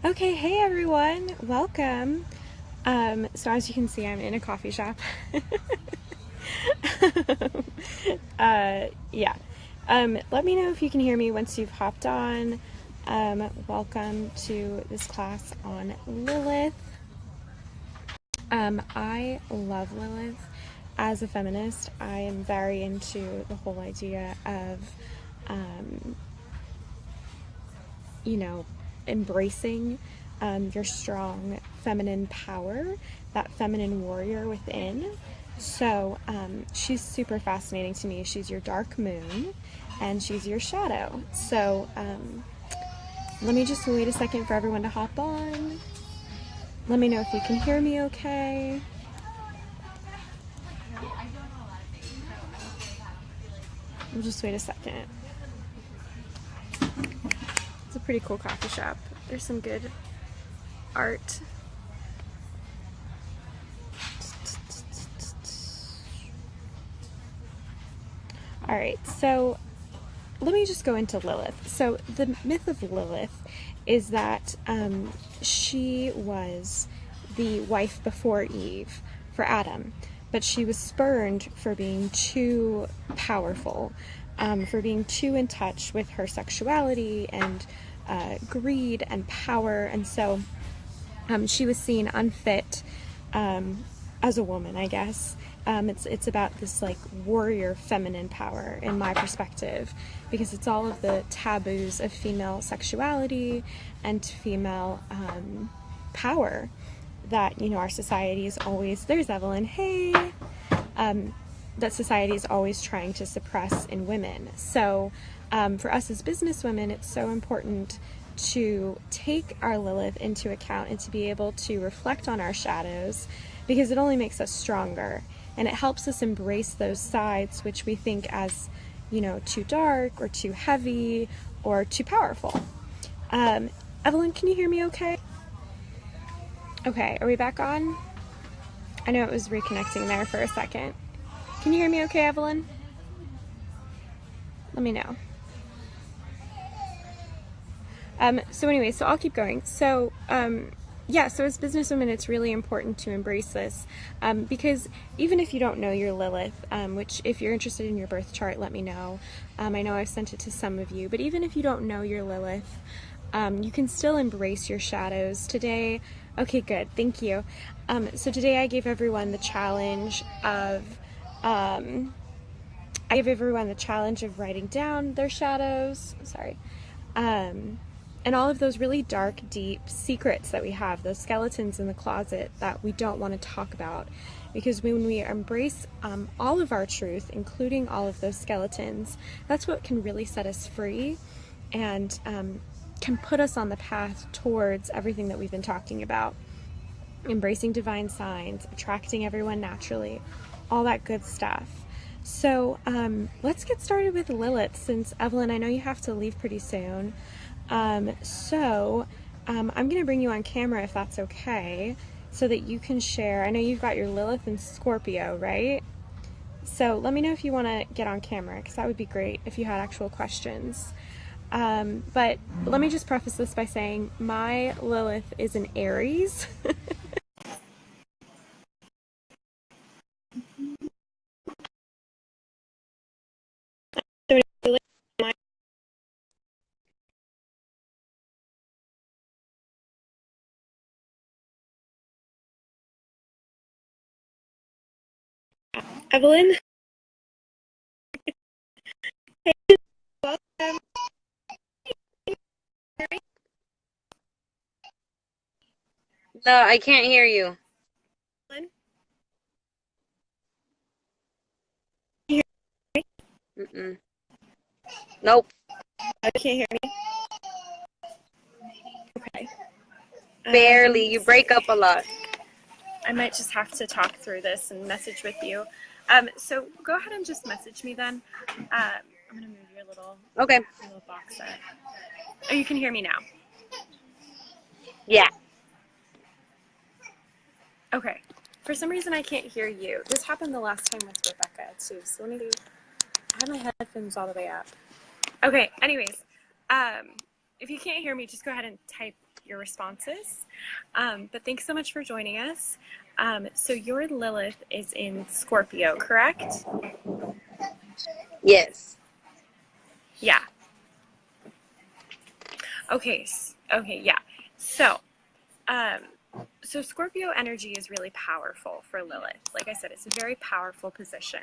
Okay, hey everyone, welcome. So as you can see, I'm in a coffee shop. Yeah. Let me know if you can hear me once you've hopped on. Welcome to this class on Lilith. I love Lilith. As a feminist, I am very into the whole idea of, um, you know, embracing your strong feminine power, that feminine warrior within. So she's super fascinating to me. She's your dark moon and she's your shadow. So let me just wait a second for everyone to hop on. Let me know if you can hear me okay. We'll just wait a second. It's a pretty cool coffee shop. There's some good art. All right, so let me just go into Lilith. So the myth of Lilith is that she was the wife before Eve for Adam, but she was spurned for being too powerful, for being too in touch with her sexuality and greed and power, and so she was seen unfit as a woman, I guess. It's about this like warrior feminine power in my perspective, because it's all of the taboos of female sexuality and female power that, you know, our society is always, there's Evelyn, hey, that society is always trying to suppress in women. So for us as business women, it's so important to take our Lilith into account and to be able to reflect on our shadows, because it only makes us stronger and it helps us embrace those sides which we think as, you know, too dark or too heavy or too powerful. Evelyn, can you hear me okay? Okay, are we back on? I know it was reconnecting there for a second. Can you hear me okay, Evelyn? Let me know. So anyway, so I'll keep going. So yeah, so as businesswomen, it's really important to embrace this, because even if you don't know your Lilith, which if you're interested in your birth chart, let me know. I know I've sent it to some of you, but even if you don't know your Lilith, you can still embrace your shadows today. Okay, good, thank you. So today I gave everyone the challenge of, writing down their shadows. Sorry. And all of those really dark, deep secrets that we have, those skeletons in the closet that we don't want to talk about. Because when we embrace all of our truth, including all of those skeletons, that's what can really set us free and can put us on the path towards everything that we've been talking about. Embracing divine signs, attracting everyone naturally, all that good stuff. So let's get started with Lilith, since Evelyn, I know you have to leave pretty soon. I'm going to bring you on camera if that's okay, so that you can share. I know you've got your Lilith and Scorpio, right? So let me know if you want to get on camera, because that would be great if you had actual questions. But let me just preface this by saying my Lilith is an Aries. Evelyn? Hey, welcome. No, I can't hear you. Evelyn? Mm-mm. Nope. You can't hear me? Okay. Barely. You break up a lot. I might just have to talk through this and message with you. So go ahead and just message me then. I'm going to move your little box set. Oh, you can hear me now. Yeah. Okay. For some reason, I can't hear you. This happened the last time with Rebecca, too. So let me do... I have my headphones all the way up. Okay, anyways. If you can't hear me, just go ahead and type your responses. But thanks so much for joining us. So your Lilith is in Scorpio, correct? Yes. Yeah. Okay. Okay. Yeah. So, so Scorpio energy is really powerful for Lilith. Like I said, it's a very powerful position.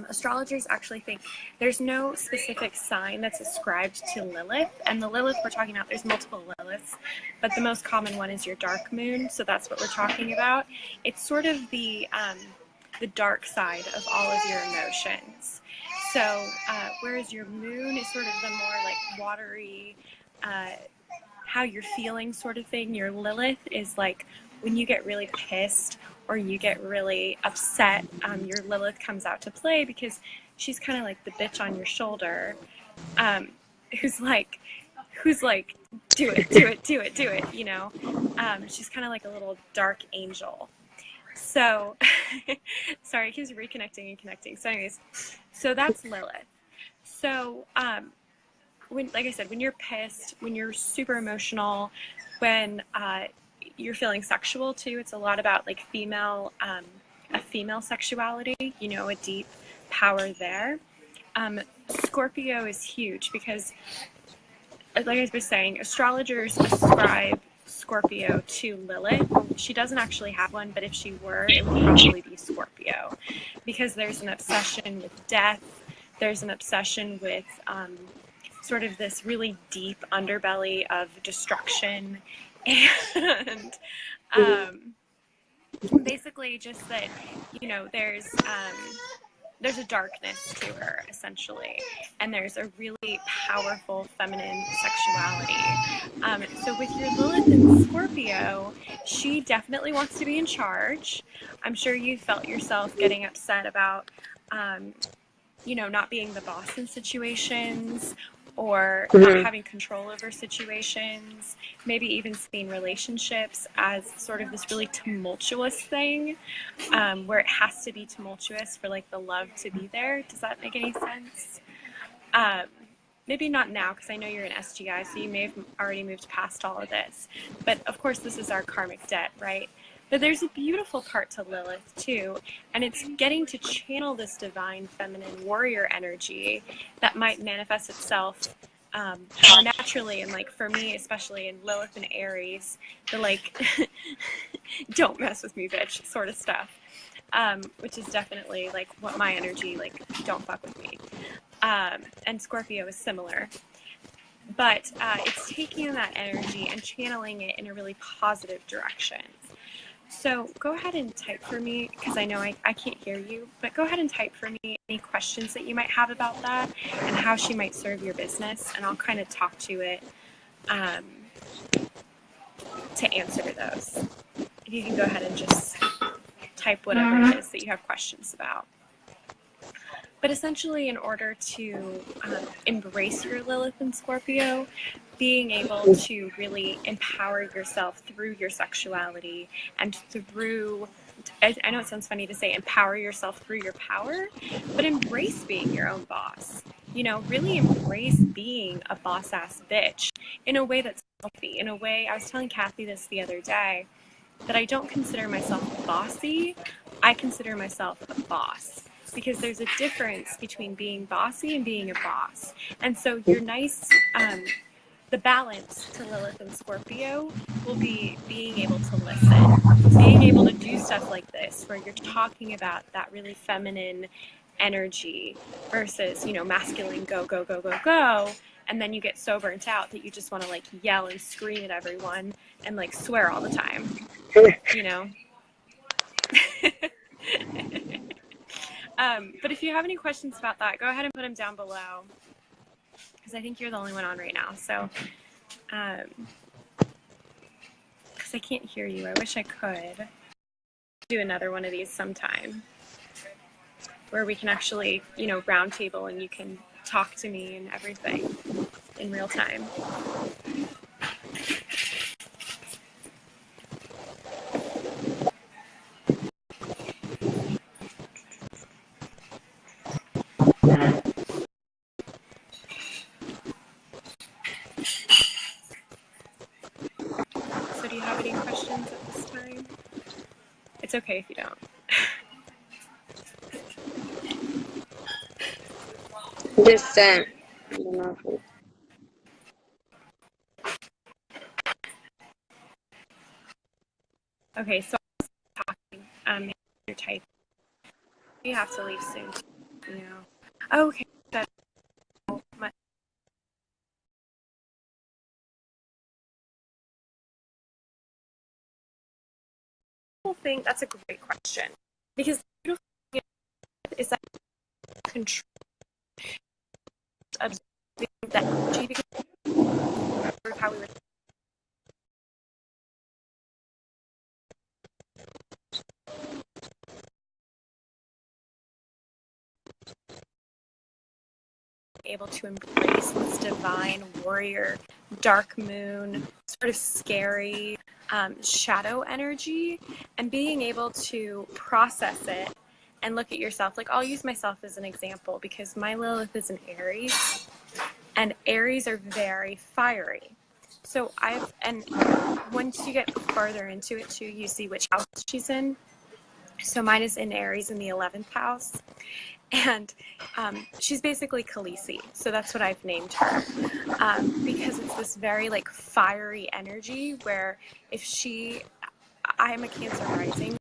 Astrologers actually think there's no specific sign that's ascribed to Lilith, and the Lilith we're talking about, there's multiple Liliths, but the most common one is your dark moon, so that's what we're talking about. It's sort of the dark side of all of your emotions. So whereas your moon is sort of the more like watery, how you're feeling sort of thing, your Lilith is like when you get really pissed or you get really upset, your Lilith comes out to play because she's kind of like the bitch on your shoulder, who's like, do it, you know? She's kind of like a little dark angel. So, sorry, he was reconnecting and connecting. So anyways, so that's Lilith. So, when, like I said, when you're pissed, when you're super emotional, when you're feeling sexual too, it's a lot about like a female sexuality, you know, a deep power there. Scorpio is huge because, like I was saying, astrologers ascribe Scorpio to Lilith. She doesn't actually have one, but if she were, it would probably be Scorpio because there's an obsession with death. There's an obsession with sort of this really deep underbelly of destruction and basically just that, you know, there's a darkness to her essentially, and there's a really powerful feminine sexuality. So with your Lilith in Scorpio, she definitely wants to be in charge. I'm sure you felt yourself getting upset about you know, not being the boss in situations or not having control over situations, maybe even seeing relationships as sort of this really tumultuous thing, where it has to be tumultuous for like the love to be there. Does that make any sense? Maybe not now, because I know you're an SGI, so you may have already moved past all of this. But of course, this is our karmic debt, right? But there's a beautiful part to Lilith too, and it's getting to channel this divine feminine warrior energy that might manifest itself more naturally. And like for me, especially in Lilith and Aries, the like, don't mess with me, bitch, sort of stuff, which is definitely like what my energy, like, don't fuck with me. And Scorpio is similar. But it's taking that energy and channeling it in a really positive direction. So go ahead and type for me, because I know I can't hear you, but go ahead and type for me any questions that you might have about that and how she might serve your business, and I'll kind of talk to it to answer those. If you can go ahead and just type whatever it is that you have questions about. But essentially, in order to embrace your Lilith and Scorpio, being able to really empower yourself through your sexuality and through, I know it sounds funny to say empower yourself through your power, but embrace being your own boss. You know, really embrace being a boss-ass bitch in a way that's healthy. In a way, I was telling Kathy this the other day, that I don't consider myself bossy, I consider myself a boss. Because there's a difference between being bossy and being a boss. And so your nice, the balance to Lilith and Scorpio will be being able to listen, being able to do stuff like this, where you're talking about that really feminine energy versus, you know, masculine go, go, go, go, go. And then you get so burnt out that you just want to like yell and scream at everyone and like swear all the time, you know? But if you have any questions about that, go ahead and put them down below, because I think you're the only one on right now. So, because I can't hear you. I wish I could do another one of these sometime where we can actually, you know, round table and you can talk to me and everything in real time. have any questions at this time? It's okay if you don't. Distant. Okay, so I'm talking. You're typing. You have to leave soon. You know. Okay. That's my whole thing. That's a great question because the beautiful thing is that control observing that energy because of how we were able to embrace this divine warrior, dark moon, sort of scary shadow energy, and being able to process it and look at yourself. Like, I'll use myself as an example because my Lilith is an Aries, and Aries are very fiery. So and once you get farther into it too, you see which house she's in. So mine is in Aries in the 11th house. And she's basically Khaleesi, so that's what I've named her, because it's this very like fiery energy where I am a Cancer rising.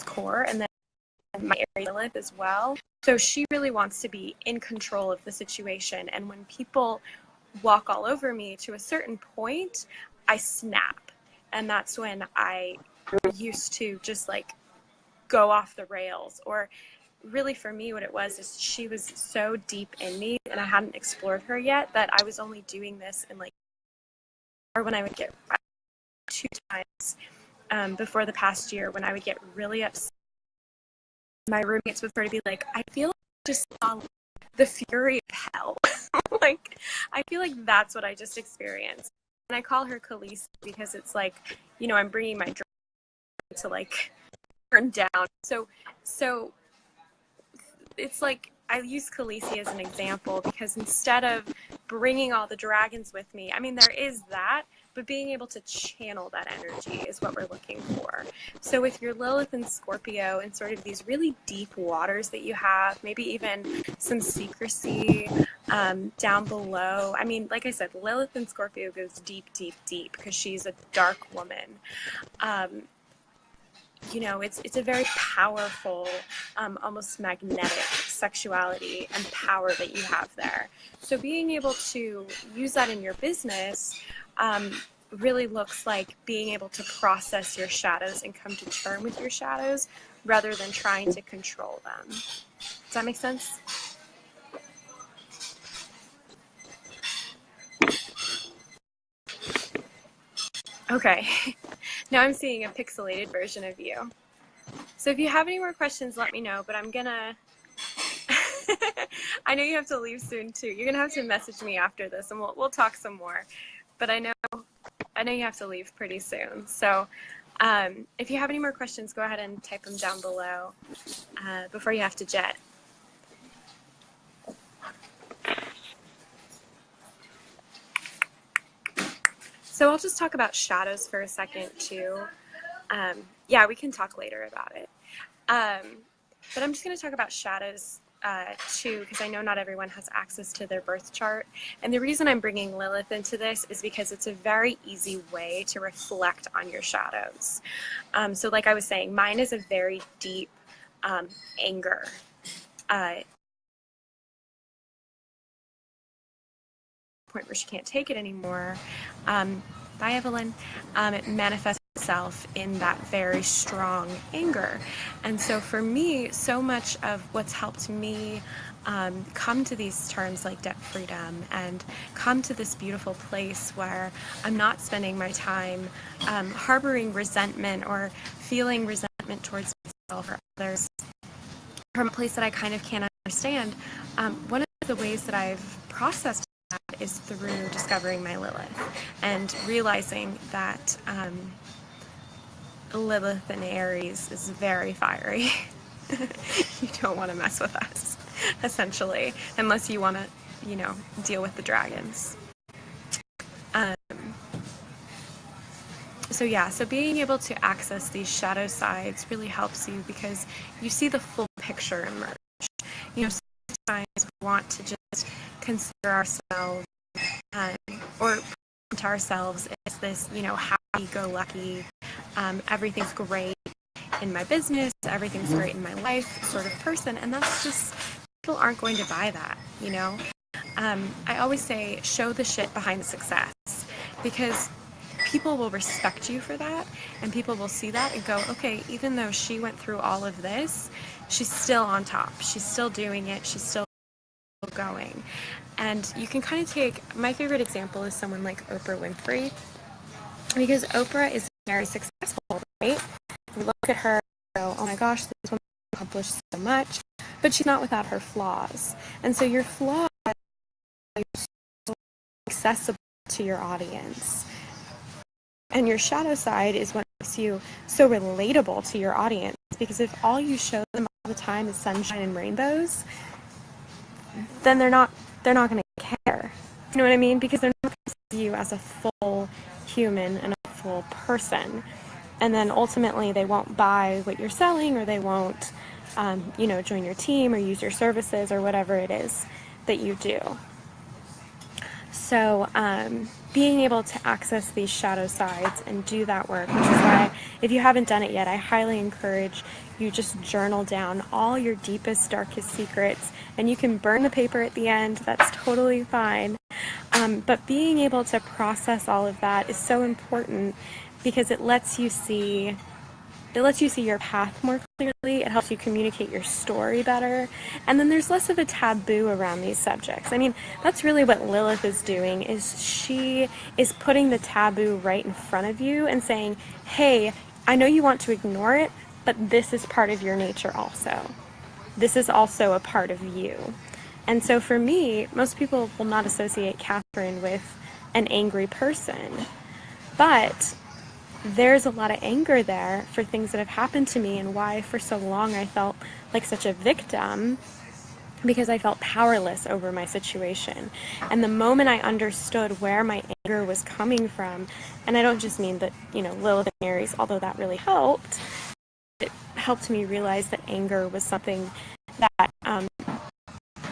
Core, and then my Lilith as well. So she really wants to be in control of the situation, and when people walk all over me to a certain point, I snap, and that's when I used to just like go off the rails. Or really for me what it was is she was so deep in me and I hadn't explored her yet that I was only doing this in like, or when I would get 2 times before the past year when I would get really upset. My roommates would sort of be like, I feel like I just saw the fury of hell. Like, I feel like that's what I just experienced. And I call her Khaleesi because it's like, you know, I'm bringing my dragon to like burn down. So it's like I use Khaleesi as an example because instead of bringing all the dragons with me, I mean, there is that, but being able to channel that energy is what we're looking for. So with your Lilith and Scorpio and sort of these really deep waters that you have, maybe even some secrecy down below. I mean, like I said, Lilith and Scorpio goes deep, deep, deep because she's a dark woman. You know, it's a very powerful, almost magnetic sexuality and power that you have there. So being able to use that in your business really looks like being able to process your shadows and come to terms with your shadows rather than trying to control them. Does that make sense? Okay, now I'm seeing a pixelated version of you. So if you have any more questions, let me know, but I'm gonna, I know you have to leave soon too. You're gonna have to message me after this and we'll talk some more, but I know you have to leave pretty soon. So if you have any more questions, go ahead and type them down below before you have to jet. So I'll just talk about shadows for a second too. Yeah, we can talk later about it. But I'm just going to talk about shadows too, because I know not everyone has access to their birth chart. And the reason I'm bringing Lilith into this is because it's a very easy way to reflect on your shadows. So like I was saying, mine is a very deep anger. Point where she can't take it anymore. Bye, Evelyn. It manifests itself in that very strong anger. And so for me, so much of what's helped me come to these terms like debt freedom and come to this beautiful place where I'm not spending my time harboring resentment or feeling resentment towards myself or others from a place that I kind of can't understand. One of the ways that I've processed that is through discovering my Lilith and realizing that Lilith in Aries is very fiery. You don't want to mess with us, essentially, unless you want to, deal with the dragons. So being able to access these shadow sides really helps you because you see the full picture emerge. Sometimes we want to just consider ourselves or to ourselves as this, happy-go-lucky, everything's great in my business, everything's great in my life sort of person, and that's just, people aren't going to buy that, I always say, show the shit behind the success, because people will respect you for that, and people will see that and go, okay, even though she went through all of this, she's still on top, she's still doing it, she's still going. And you can kind of take, my favorite example is someone like Oprah Winfrey, because Oprah is very successful, right? We look at her and go, oh my gosh, this woman accomplished so much, but she's not without her flaws. And so your flaws are so accessible to your audience. And your shadow side is what makes you so relatable to your audience, because if all you show them all the time is sunshine and rainbows, then they're not going to care. You know what I mean? Because they're not going to see you as a full human and a full person. And then ultimately they won't buy what you're selling, or they won't, join your team or use your services or whatever it is that you do. So being able to access these shadow sides and do that work, which is why if you haven't done it yet, I highly encourage you just journal down all your deepest, darkest secrets, and you can burn the paper at the end. That's totally fine. But being able to process all of that is so important because it lets you see your path more clearly. It helps you communicate your story better. And then there's less of a taboo around these subjects. I mean, that's really what Lilith is doing, is she is putting the taboo right in front of you and saying, hey, I know you want to ignore it, but this is part of your nature also. This is also a part of you. And so for me, most people will not associate Catherine with an angry person. But there's a lot of anger there for things that have happened to me, and why for so long I felt like such a victim, because I felt powerless over my situation. And the moment I understood where my anger was coming from, and I don't just mean that, Lilith and Aries, although that really helped, it helped me realize that anger was something that,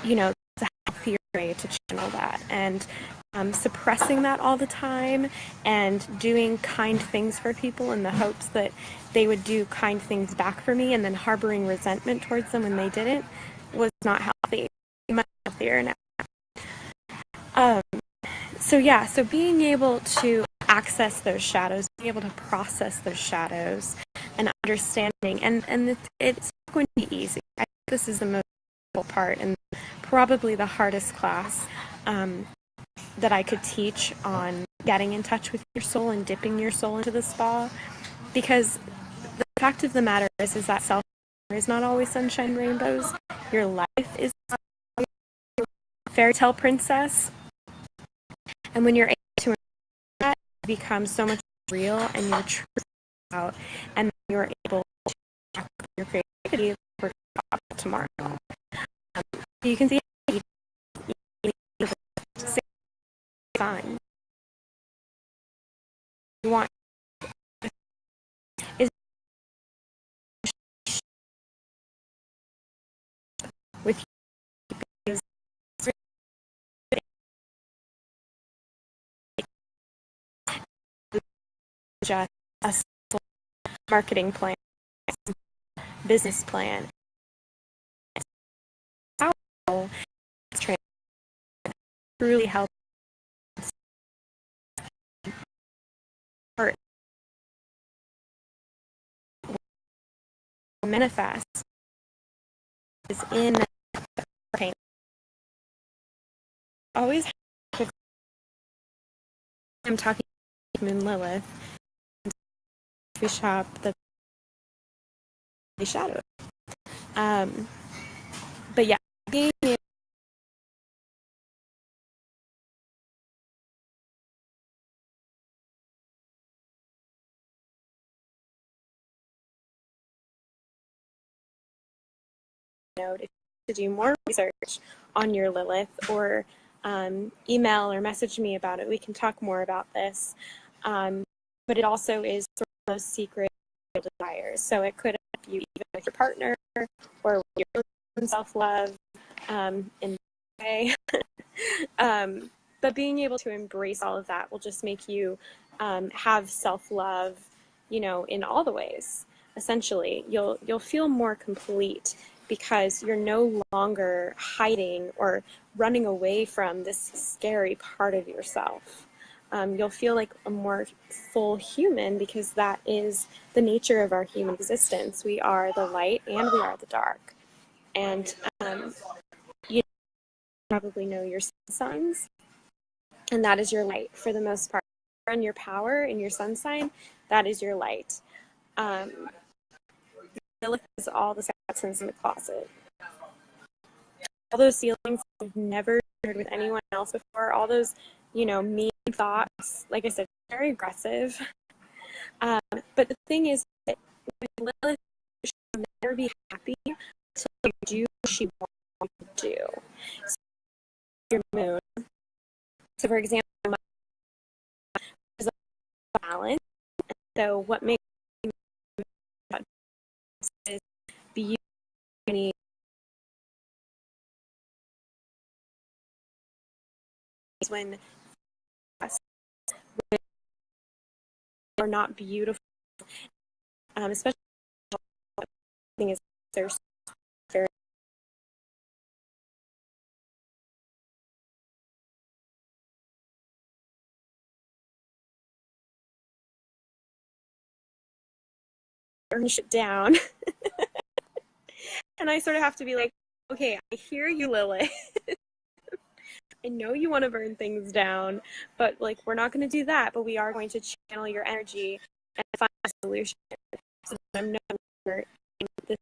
it's a healthier way to channel that. And suppressing that all the time and doing kind things for people in the hopes that they would do kind things back for me, and then harboring resentment towards them when they didn't, was not healthy. Much healthier now. So being able to access those shadows, being able to process those shadows, and understanding, and it's not going to be easy. I think this is the most difficult part, and probably the hardest class that I could teach on getting in touch with your soul and dipping your soul into the spa, because the fact of the matter is that self is not always sunshine and rainbows. Your life is not always a fairy tale princess, and when you're able to that, it becomes so much real, and your truth out, and you're able to check your creativity for tomorrow. You can see sign. You want is with you just a marketing plan, business plan. How it's truly helps manifest is in pain. Always I'm talking to Moon Lilith, we shop the shadow. But yeah, being note if you to do more research on your Lilith, or email or message me about it. We can talk more about this. But it also is sort of those secret desires. So it could help you even with your partner or with your own self-love in a way. But being able to embrace all of that will just make you have self-love, in all the ways. Essentially, you'll feel more complete because you're no longer hiding or running away from this scary part of yourself. You'll feel like a more full human because that is the nature of our human existence. We are the light and we are the dark. And you probably know your signs, and that is your light for the most part. And your power in your sun sign, that is your light. Lilith is all the skeletons in the closet. All those feelings I've never shared with anyone else before, all those, mean thoughts, like I said, very aggressive. But the thing is that with Lilith, she'll never be happy until you do what she wants you to do. So your moon. So for example, there's a balance. So what makes is beauty is when are not beautiful, especially thing is they're very burn shit down. And I sort of have to be like, okay, I hear you, Lilith. I know you want to burn things down, but like we're not going to do that. But we are going to channel your energy and find a solution. So I'm no longer in this